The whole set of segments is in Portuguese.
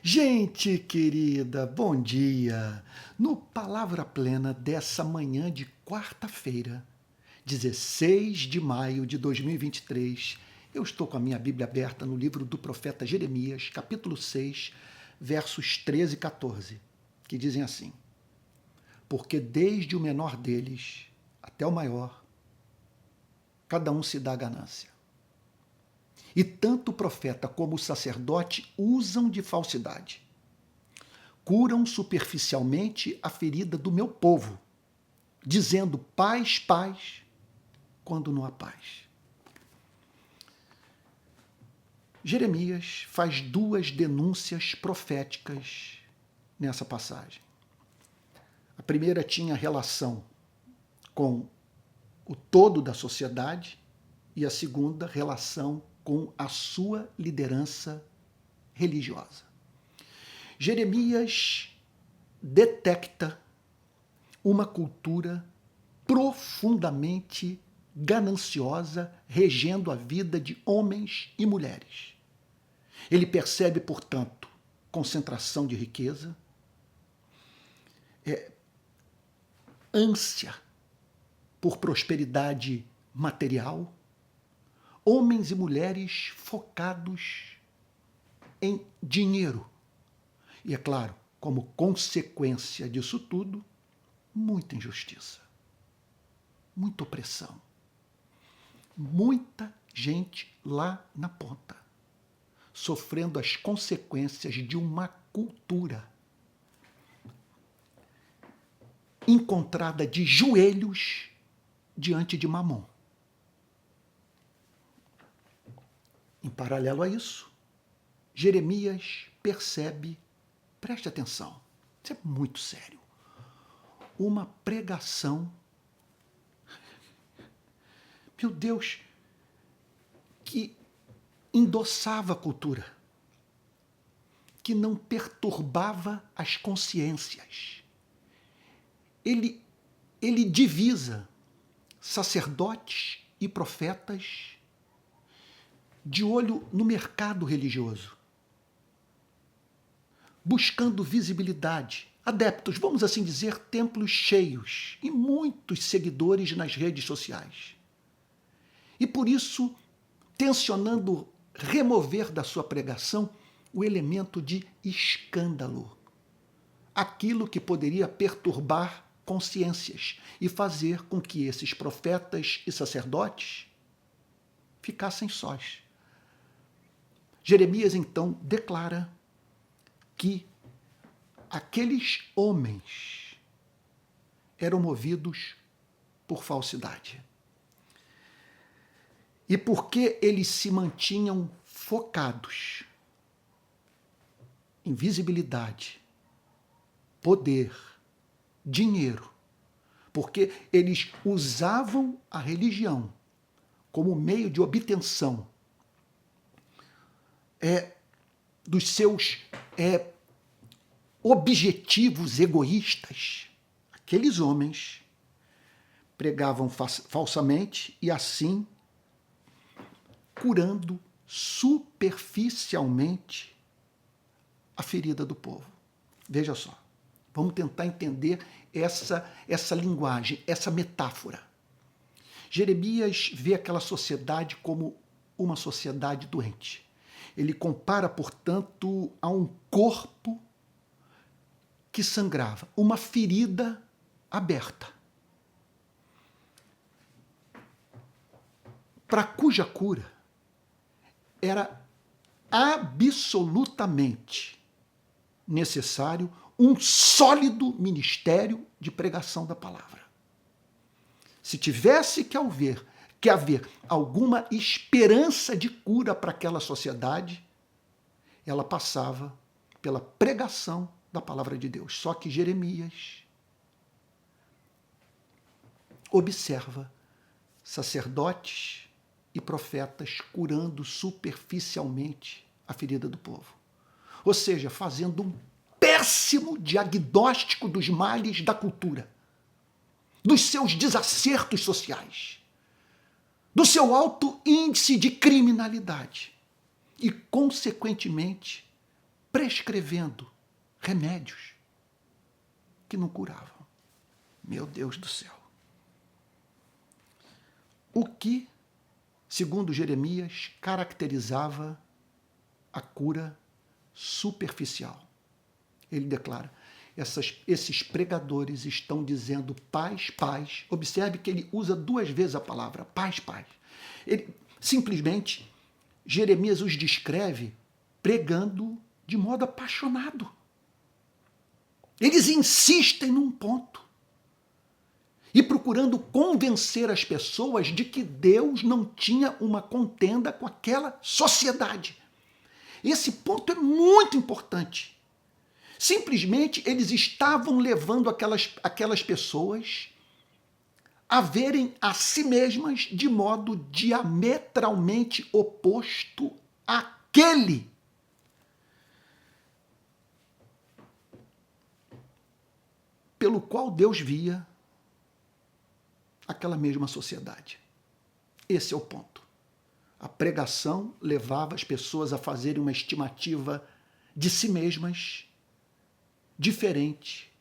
Gente querida, bom dia! No Palavra Plena dessa manhã de quarta-feira, 16 de maio de 2023, eu estou com a minha Bíblia aberta no livro do profeta Jeremias, capítulo 6, versos 13 e 14, que dizem assim: Porque desde o menor deles até o maior, cada um se dá ganância. E tanto o profeta como o sacerdote usam de falsidade. Curam superficialmente a ferida do meu povo, dizendo paz, paz, quando não há paz. Jeremias faz duas denúncias proféticas nessa passagem. A primeira tinha relação com o todo da sociedade e a segunda relação com a sua liderança religiosa. Jeremias detecta uma cultura profundamente gananciosa regendo a vida de homens e mulheres. Ele percebe, portanto, concentração de riqueza, ânsia por prosperidade material, homens e mulheres focados em dinheiro. E, é claro, como consequência disso tudo, muita injustiça, muita opressão, muita gente lá na ponta, sofrendo as consequências de uma cultura encontrada de joelhos diante de Mamon. Em paralelo a isso, Jeremias percebe, preste atenção, isso é muito sério, uma pregação, meu Deus, que endossava a cultura, que não perturbava as consciências. Ele divisa sacerdotes e profetas de olho no mercado religioso, buscando visibilidade, adeptos, vamos assim dizer, templos cheios e muitos seguidores nas redes sociais. E por isso, tensionando remover da sua pregação o elemento de escândalo, aquilo que poderia perturbar consciências e fazer com que esses profetas e sacerdotes ficassem sós. Jeremias, então, declara que aqueles homens eram movidos por falsidade. E porque eles se mantinham focados em visibilidade, poder, dinheiro, porque eles usavam a religião como meio de obtenção dos seus objetivos egoístas, aqueles homens pregavam falsamente e assim curando superficialmente a ferida do povo. Veja só, vamos tentar entender essa linguagem, essa metáfora. Jeremias vê aquela sociedade como uma sociedade doente. Ele compara, portanto, a um corpo que sangrava, uma ferida aberta, para cuja cura era absolutamente necessário um sólido ministério de pregação da palavra. Se tivesse que haver alguma esperança de cura para aquela sociedade, ela passava pela pregação da palavra de Deus. Só que Jeremias observa sacerdotes e profetas curando superficialmente a ferida do povo. Ou seja, fazendo um péssimo diagnóstico dos males da cultura, dos seus desacertos sociais, do seu alto índice de criminalidade e, consequentemente, prescrevendo remédios que não curavam. Meu Deus do céu. O que, segundo Jeremias, caracterizava a cura superficial? Ele declara: esses pregadores estão dizendo paz, paz. Observe que ele usa 2 vezes a palavra paz, paz. Ele, simplesmente, Jeremias os descreve pregando de modo apaixonado. Eles insistem num ponto e procurando convencer as pessoas de que Deus não tinha uma contenda com aquela sociedade. Esse ponto é muito importante. Simplesmente eles estavam levando aquelas pessoas a verem a si mesmas de modo diametralmente oposto àquele pelo qual Deus via aquela mesma sociedade. Esse é o ponto. A pregação levava as pessoas a fazerem uma estimativa de si mesmas diferente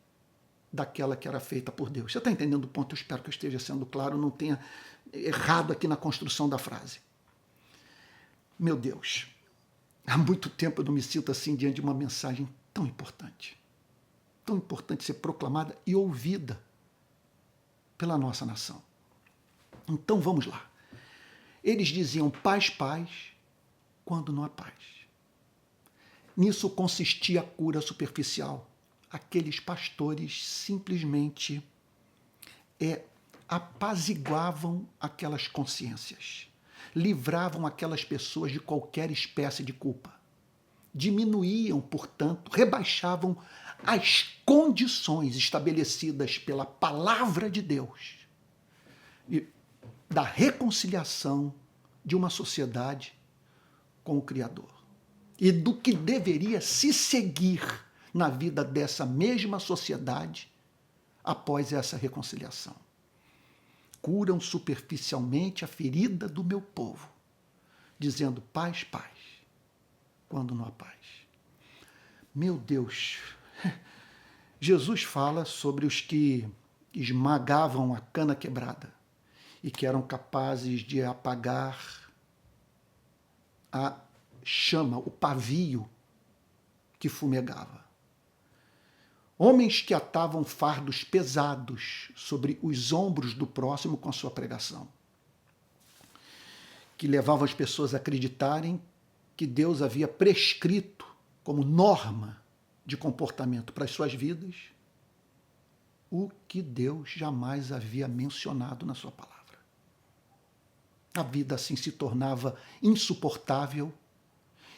daquela que era feita por Deus. Você está entendendo o ponto? Eu espero que eu esteja sendo claro, não tenha errado aqui na construção da frase. Meu Deus, há muito tempo eu não me sinto assim diante de uma mensagem tão importante ser proclamada e ouvida pela nossa nação. Então vamos lá. Eles diziam paz, paz, quando não há paz. Nisso consistia a cura superficial. Aqueles pastores simplesmente apaziguavam aquelas consciências, livravam aquelas pessoas de qualquer espécie de culpa, diminuíam, portanto, rebaixavam as condições estabelecidas pela palavra de Deus e da reconciliação de uma sociedade com o Criador e do que deveria se seguir na vida dessa mesma sociedade após essa reconciliação. Curam superficialmente a ferida do meu povo, dizendo paz, paz, quando não há paz. Meu Deus, Jesus fala sobre os que esmagavam a cana quebrada e que eram capazes de apagar a chama, o pavio que fumegava. Homens que atavam fardos pesados sobre os ombros do próximo com a sua pregação, que levavam as pessoas a acreditarem que Deus havia prescrito como norma de comportamento para as suas vidas o que Deus jamais havia mencionado na sua palavra. A vida assim se tornava insuportável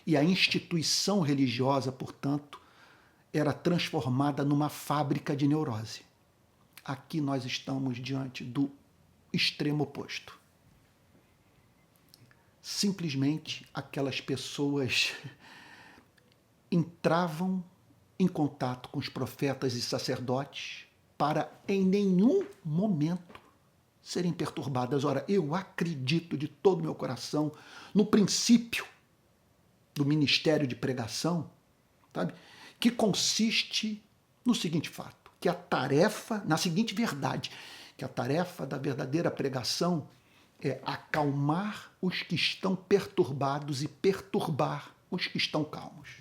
e a instituição religiosa, portanto, era transformada numa fábrica de neurose. Aqui nós estamos diante do extremo oposto. Simplesmente aquelas pessoas entravam em contato com os profetas e sacerdotes para em nenhum momento serem perturbadas. Ora, eu acredito de todo o meu coração no princípio do ministério de pregação, sabe? Que consiste no seguinte fato, que a tarefa, na seguinte verdade, que a tarefa da verdadeira pregação é acalmar os que estão perturbados e perturbar os que estão calmos.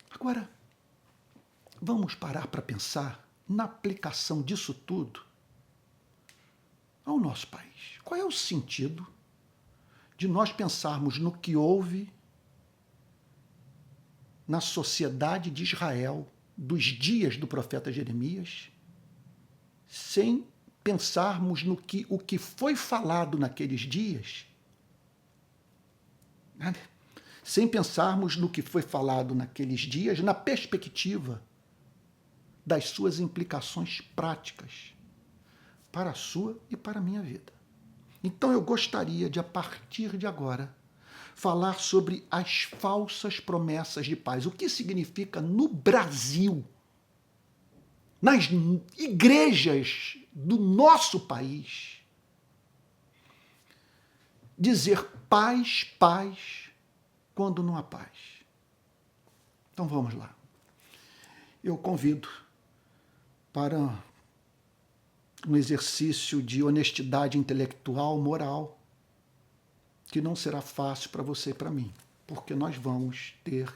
Agora, vamos parar para pensar na aplicação disso tudo ao nosso país. Qual é o sentido de nós pensarmos no que houve na sociedade de Israel dos dias do profeta Jeremias, sem pensarmos no que o que foi falado naqueles dias, sem pensarmos no que foi falado naqueles dias na perspectiva das suas implicações práticas para a sua e para a minha vida. Então eu gostaria de, a partir de agora, falar sobre as falsas promessas de paz. O que significa no Brasil, nas igrejas do nosso país, dizer paz, paz, quando não há paz. Então vamos lá. Eu convido para um exercício de honestidade intelectual, moral, que não será fácil para você e para mim, porque nós vamos ter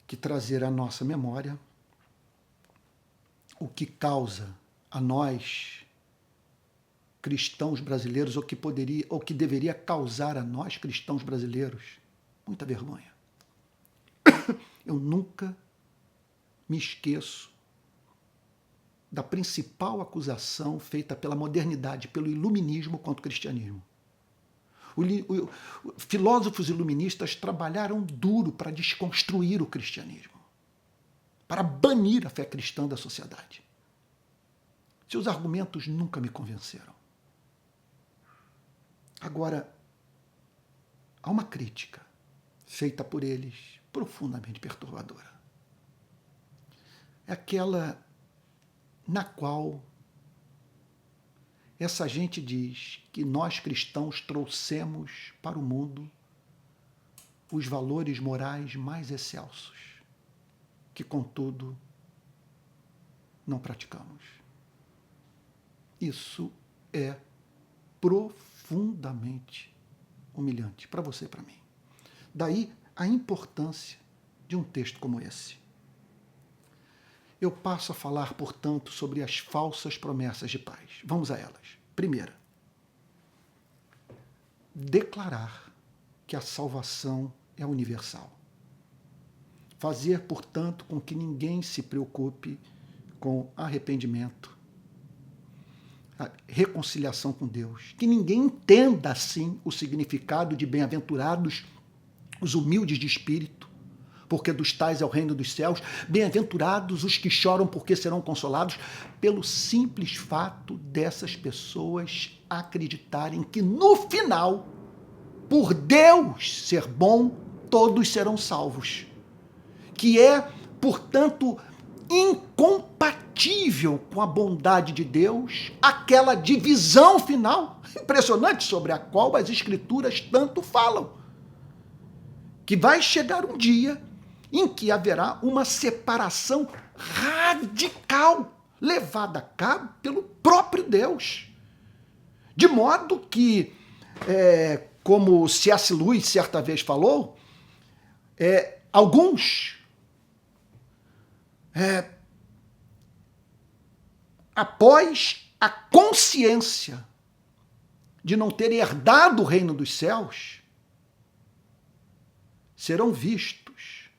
que trazer à nossa memória o que causa a nós, cristãos brasileiros, ou que deveria causar a nós, cristãos brasileiros, muita vergonha. Eu nunca me esqueço da principal acusação feita pela modernidade, pelo iluminismo contra o cristianismo. Filósofos iluministas trabalharam duro para desconstruir o cristianismo, para banir a fé cristã da sociedade. Seus argumentos nunca me convenceram. Agora, há uma crítica feita por eles profundamente perturbadora. É aquela na qual essa gente diz que nós cristãos trouxemos para o mundo os valores morais mais excelsos, que, contudo, não praticamos. Isso é profundamente humilhante para você e para mim. Daí a importância de um texto como esse. Eu passo a falar, portanto, sobre as falsas promessas de paz. Vamos a elas. Primeira, declarar que a salvação é universal. Fazer, portanto, com que ninguém se preocupe com arrependimento, a reconciliação com Deus. Que ninguém entenda, assim, o significado de bem-aventurados os humildes de espírito, porque dos tais é o reino dos céus. Bem-aventurados os que choram, porque serão consolados, pelo simples fato dessas pessoas acreditarem que no final, por Deus ser bom, todos serão salvos. Que é, portanto, incompatível com a bondade de Deus aquela divisão final, impressionante, sobre a qual as Escrituras tanto falam. Que vai chegar um dia em que haverá uma separação radical levada a cabo pelo próprio Deus. De modo que, como C.S. Lewis certa vez falou, alguns, após a consciência de não ter herdado o reino dos céus, serão vistos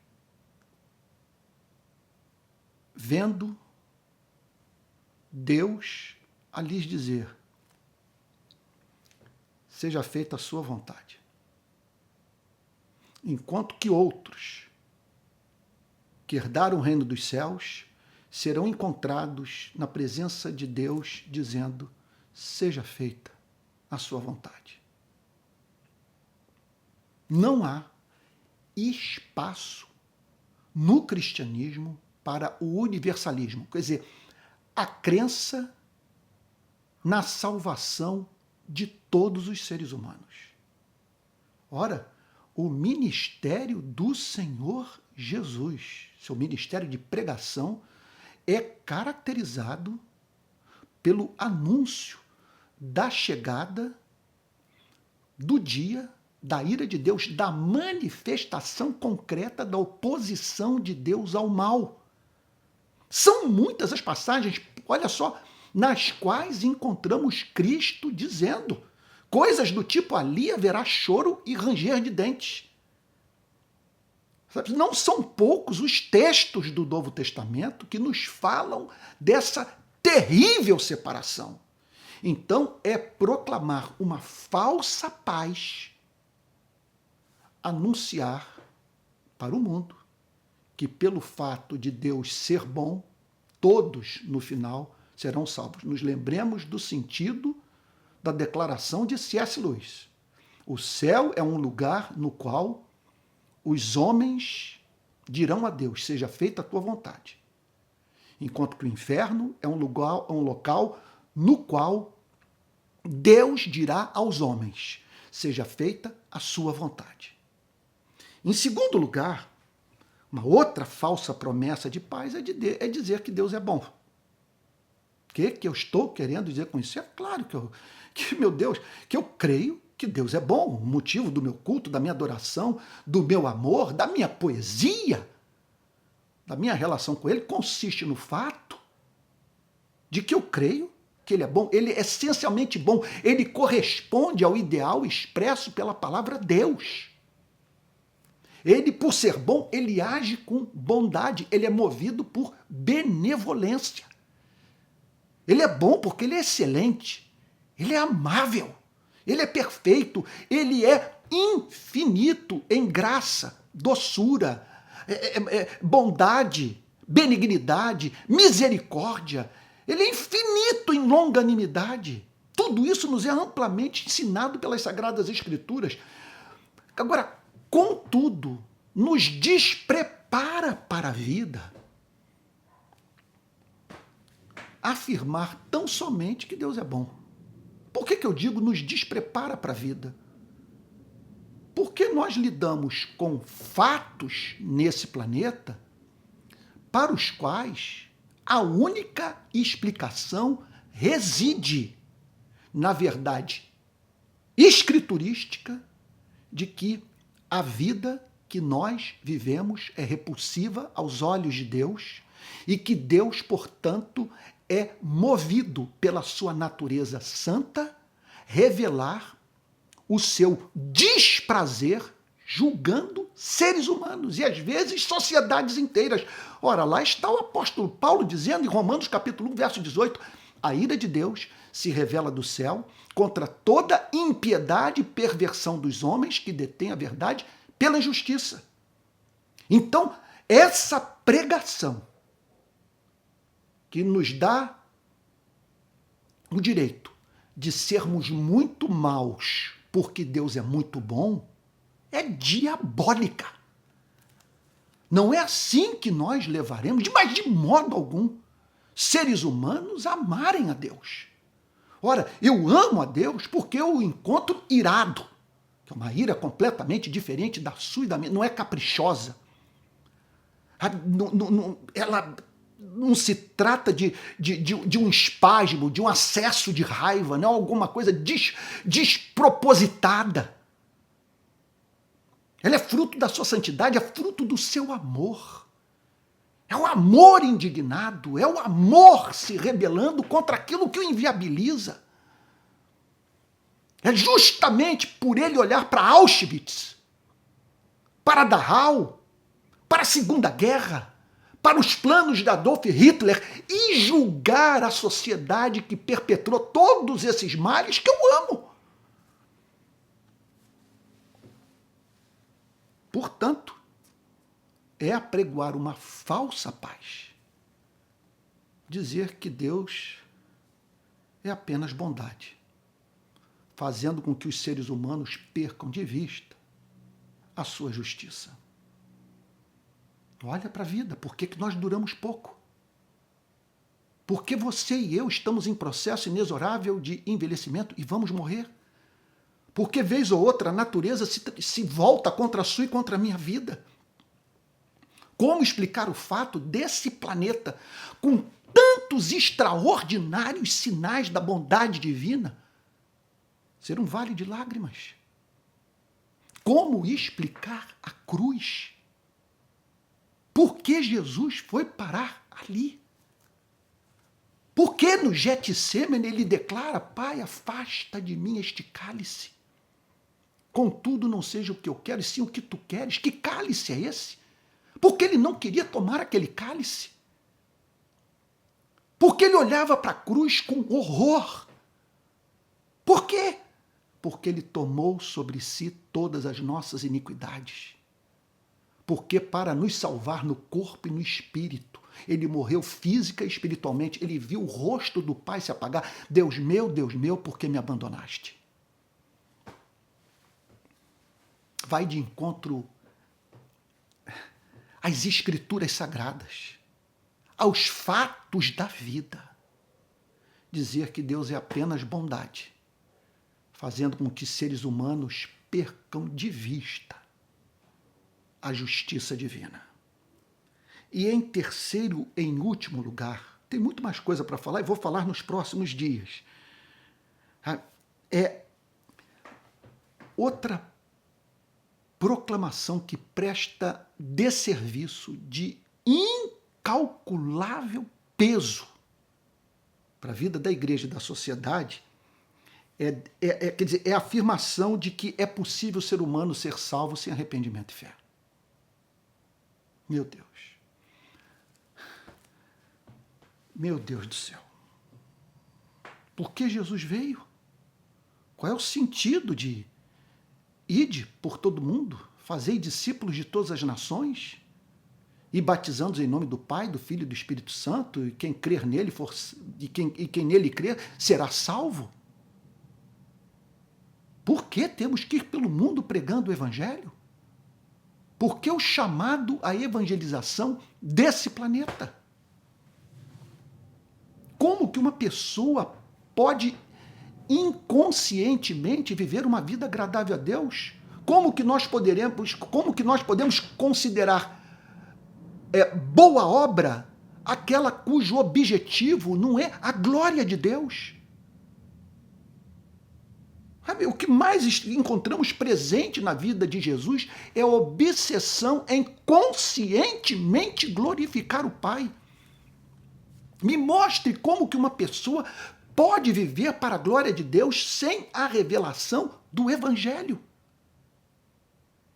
vendo Deus a lhes dizer: seja feita a sua vontade. Enquanto que outros que herdaram o reino dos céus serão encontrados na presença de Deus dizendo: seja feita a sua vontade. Não há espaço no cristianismo para o universalismo, quer dizer, a crença na salvação de todos os seres humanos. Ora, o ministério do Senhor Jesus, seu ministério de pregação, é caracterizado pelo anúncio da chegada do dia da ira de Deus, da manifestação concreta da oposição de Deus ao mal. São muitas as passagens, olha só, nas quais encontramos Cristo dizendo coisas do tipo: ali haverá choro e ranger de dentes. Não são poucos os textos do Novo Testamento que nos falam dessa terrível separação. Então, é proclamar uma falsa paz, anunciar para o mundo que, pelo fato de Deus ser bom, todos, no final, serão salvos. Nos lembremos do sentido da declaração de C.S. Lewis. O céu é um lugar no qual os homens dirão a Deus: seja feita a tua vontade. Enquanto que o inferno é um local no qual Deus dirá aos homens: seja feita a sua vontade. Em segundo lugar, Uma outra falsa promessa de paz é dizer que Deus é bom. O que eu estou querendo dizer com isso? É claro meu Deus, que eu creio que Deus é bom. O motivo do meu culto, da minha adoração, do meu amor, da minha poesia, da minha relação com Ele, consiste no fato de que eu creio que Ele é bom. Ele é essencialmente bom. Ele corresponde ao ideal expresso pela palavra Deus. Ele, por ser bom, ele age com bondade. Ele é movido por benevolência. Ele é bom porque ele é excelente. Ele é amável. Ele é perfeito. Ele é infinito em graça, doçura, bondade, benignidade, misericórdia. Ele é infinito em longanimidade. Tudo isso nos é amplamente ensinado pelas Sagradas Escrituras. Agora, contudo, nos desprepara para a vida afirmar tão somente que Deus é bom. Por que eu digo nos desprepara para a vida? Porque nós lidamos com fatos nesse planeta para os quais a única explicação reside na verdade escriturística de que a vida que nós vivemos é repulsiva aos olhos de Deus e que Deus, portanto, é movido pela sua natureza santa revelar o seu desprazer julgando seres humanos e às vezes sociedades inteiras. Ora, lá está o apóstolo Paulo dizendo em Romanos capítulo 1, verso 18, a ira de Deus se revela do céu contra toda impiedade e perversão dos homens que detêm a verdade pela injustiça. Então, essa pregação que nos dá o direito de sermos muito maus porque Deus é muito bom, é diabólica. Não é assim que nós levaremos, mas de modo algum, seres humanos amarem a Deus. Ora, eu amo a Deus porque eu o encontro irado, que é uma ira completamente diferente da sua e da minha, não é caprichosa. Ela não se trata de um espasmo, de um acesso de raiva, não é alguma coisa despropositada. Ela é fruto da sua santidade, é fruto do seu amor. É o amor indignado, é o amor se rebelando contra aquilo que o inviabiliza. É justamente por ele olhar para Auschwitz, para Dachau, para a Segunda Guerra, para os planos de Adolf Hitler e julgar a sociedade que perpetrou todos esses males que eu amo. Portanto, é apregoar uma falsa paz. Dizer que Deus é apenas bondade, fazendo com que os seres humanos percam de vista a sua justiça. Olha para a vida, por que nós duramos pouco? Porque você e eu estamos em processo inexorável de envelhecimento e vamos morrer. Porque, vez ou outra, a natureza se volta contra a sua e contra a minha vida. Como explicar o fato desse planeta, com tantos extraordinários sinais da bondade divina, ser um vale de lágrimas? Como explicar a cruz? Por que Jesus foi parar ali? Por que no Getsêmani ele declara, Pai, afasta de mim este cálice? Contudo, não seja o que eu quero, e sim o que tu queres. Que cálice é esse? Porque ele não queria tomar aquele cálice. Porque ele olhava para a cruz com horror. Por quê? Porque ele tomou sobre si todas as nossas iniquidades. Porque para nos salvar no corpo e no espírito, ele morreu física e espiritualmente. Ele viu o rosto do Pai se apagar. Deus meu, por que me abandonaste? Vai de encontro às escrituras sagradas, aos fatos da vida. Dizer que Deus é apenas bondade, fazendo com que seres humanos percam de vista a justiça divina. E em terceiro, em último lugar, tem muito mais coisa para falar e vou falar nos próximos dias. É outra proclamação que presta desserviço de incalculável peso para a vida da igreja e da sociedade, quer dizer, é a afirmação de que é possível o ser humano ser salvo sem arrependimento e fé. Meu Deus. Meu Deus do céu. Por que Jesus veio? Qual é o sentido de ide por todo mundo, fazei discípulos de todas as nações e batizando-os em nome do Pai, do Filho e do Espírito Santo, e quem crer nele e quem nele crer será salvo? Por que temos que ir pelo mundo pregando o Evangelho? Por que o chamado à evangelização desse planeta? Como que uma pessoa pode inconscientemente viver uma vida agradável a Deus? Como que nós podemos considerar boa obra aquela cujo objetivo não é a glória de Deus? Sabe, o que mais encontramos presente na vida de Jesus é a obsessão em conscientemente glorificar o Pai. Me mostre como que uma pessoa pode viver para a glória de Deus sem a revelação do Evangelho.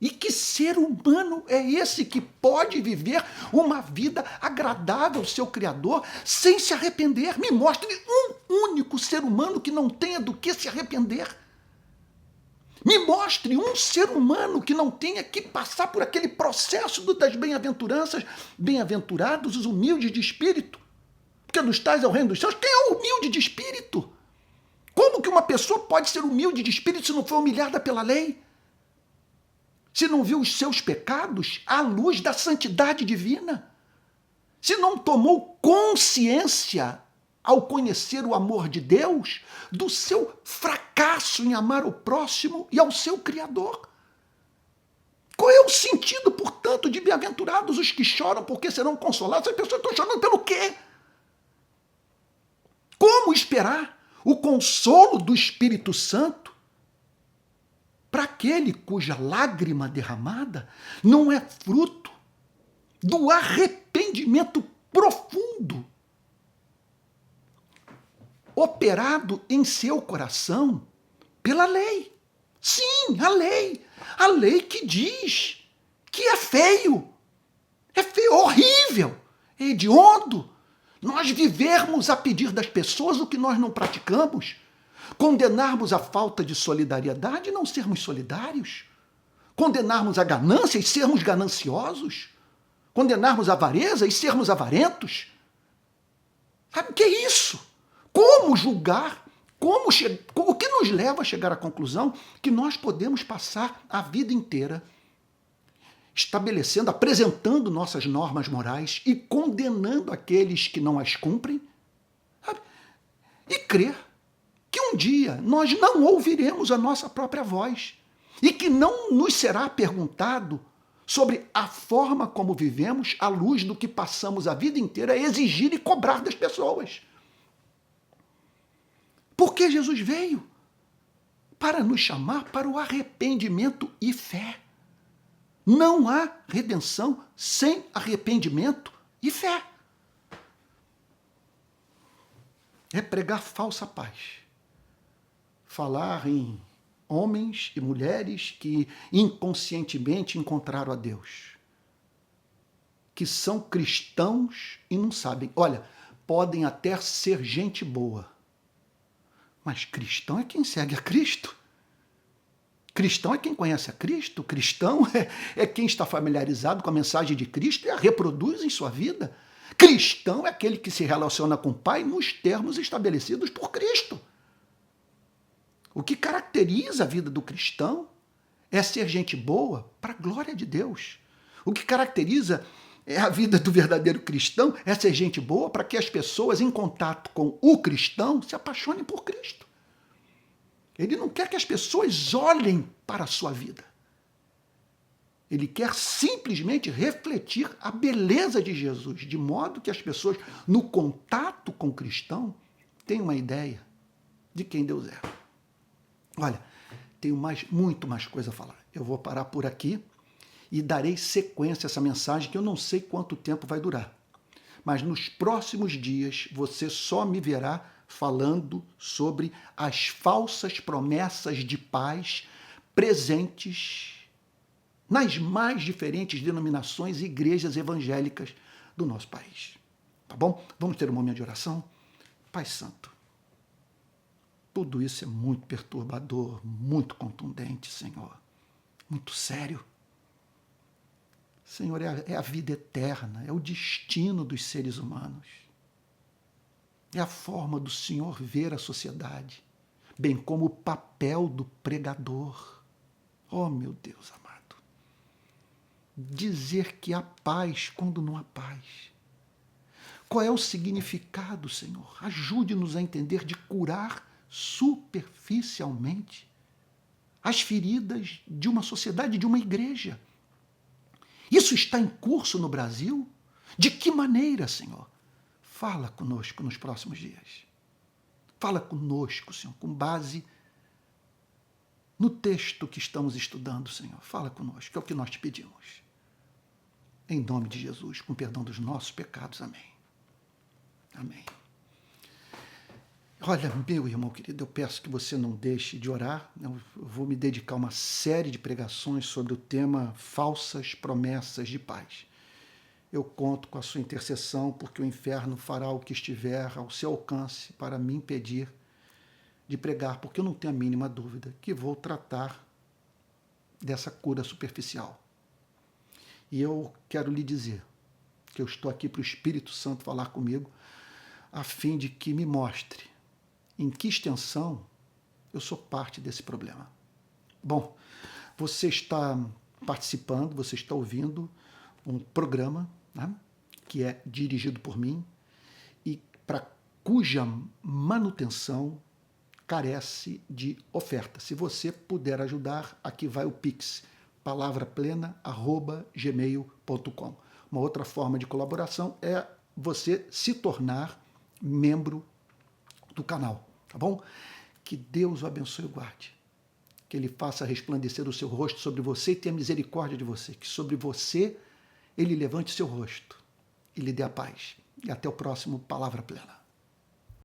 E que ser humano é esse que pode viver uma vida agradável ao seu Criador sem se arrepender? Me mostre um único ser humano que não tenha do que se arrepender. Me mostre um ser humano que não tenha que passar por aquele processo das bem-aventuranças. Bem-aventurados os humildes de espírito, porque dos tais é o reino dos céus. Quem é o humilde de espírito? Como que uma pessoa pode ser humilde de espírito se não foi humilhada pela lei? Se não viu os seus pecados à luz da santidade divina? Se não tomou consciência, ao conhecer o amor de Deus, do seu fracasso em amar o próximo e ao seu Criador? Qual é o sentido, portanto, de bem-aventurados os que choram porque serão consolados? As pessoas estão chorando pelo quê? Como esperar o consolo do Espírito Santo para aquele cuja lágrima derramada não é fruto do arrependimento profundo operado em seu coração pela lei? Sim, a lei. A lei que diz que é feio, horrível, é hediondo nós vivermos a pedir das pessoas o que nós não praticamos, condenarmos a falta de solidariedade e não sermos solidários, condenarmos a ganância e sermos gananciosos, condenarmos a avareza e sermos avarentos. Sabe o que é isso? Como julgar? O que nos leva a chegar à conclusão que nós podemos passar a vida inteira estabelecendo, apresentando nossas normas morais e condenando aqueles que não as cumprem, sabe? E crer que um dia nós não ouviremos a nossa própria voz e que não nos será perguntado sobre a forma como vivemos à luz do que passamos a vida inteira a exigir e cobrar das pessoas. Porque Jesus veio para nos chamar para o arrependimento e fé. Não há redenção sem arrependimento e fé. É pregar falsa paz. Falar em homens e mulheres que inconscientemente encontraram a Deus. Que são cristãos e não sabem. Olha, podem até ser gente boa, mas cristão é quem segue a Cristo. Cristão é quem conhece a Cristo. Cristão é quem está familiarizado com a mensagem de Cristo e a reproduz em sua vida. Cristão é aquele que se relaciona com o Pai nos termos estabelecidos por Cristo. O que caracteriza a vida do cristão é ser gente boa para a glória de Deus. O que caracteriza a vida do verdadeiro cristão é ser gente boa para que as pessoas em contato com o cristão se apaixonem por Cristo. Ele não quer que as pessoas olhem para a sua vida. Ele quer simplesmente refletir a beleza de Jesus, de modo que as pessoas, no contato com o cristão, tenham uma ideia de quem Deus é. Olha, tenho muito mais coisa a falar. Eu vou parar por aqui e darei sequência a essa mensagem que eu não sei quanto tempo vai durar. Mas nos próximos dias você só me verá falando sobre as falsas promessas de paz presentes nas mais diferentes denominações e igrejas evangélicas do nosso país. Tá bom? Vamos ter um momento de oração? Pai Santo, tudo isso é muito perturbador, muito contundente, Senhor. Muito sério. Senhor, é a vida eterna, é o destino dos seres humanos. É a forma do Senhor ver a sociedade, bem como o papel do pregador. Oh, meu Deus amado. Dizer que há paz quando não há paz. Qual é o significado, Senhor? Ajude-nos a entender de curar superficialmente as feridas de uma sociedade, de uma igreja. Isso está em curso no Brasil? De que maneira, Senhor? Fala conosco nos próximos dias. Fala conosco, Senhor, com base no texto que estamos estudando, Senhor. Fala conosco, é o que nós te pedimos. Em nome de Jesus, com perdão dos nossos pecados. Amém. Amém. Olha, meu irmão querido, eu peço que você não deixe de orar. Eu vou me dedicar a uma série de pregações sobre o tema falsas promessas de paz. Eu conto com a sua intercessão, porque o inferno fará o que estiver ao seu alcance para me impedir de pregar, porque eu não tenho a mínima dúvida que vou tratar dessa cura superficial. E eu quero lhe dizer que eu estou aqui para o Espírito Santo falar comigo, a fim de que me mostre em que extensão eu sou parte desse problema. Bom, você está participando, você está ouvindo um programa, né, que é dirigido por mim e para cuja manutenção carece de oferta. Se você puder ajudar, aqui vai o Pix, palavraplena@gmail.com. Uma outra forma de colaboração é você se tornar membro do canal, tá bom? Que Deus o abençoe e o guarde. Que Ele faça resplandecer o seu rosto sobre você e tenha misericórdia de você. Que sobre você Ele levante seu rosto e lhe dê a paz. E até o próximo Palavra Plena.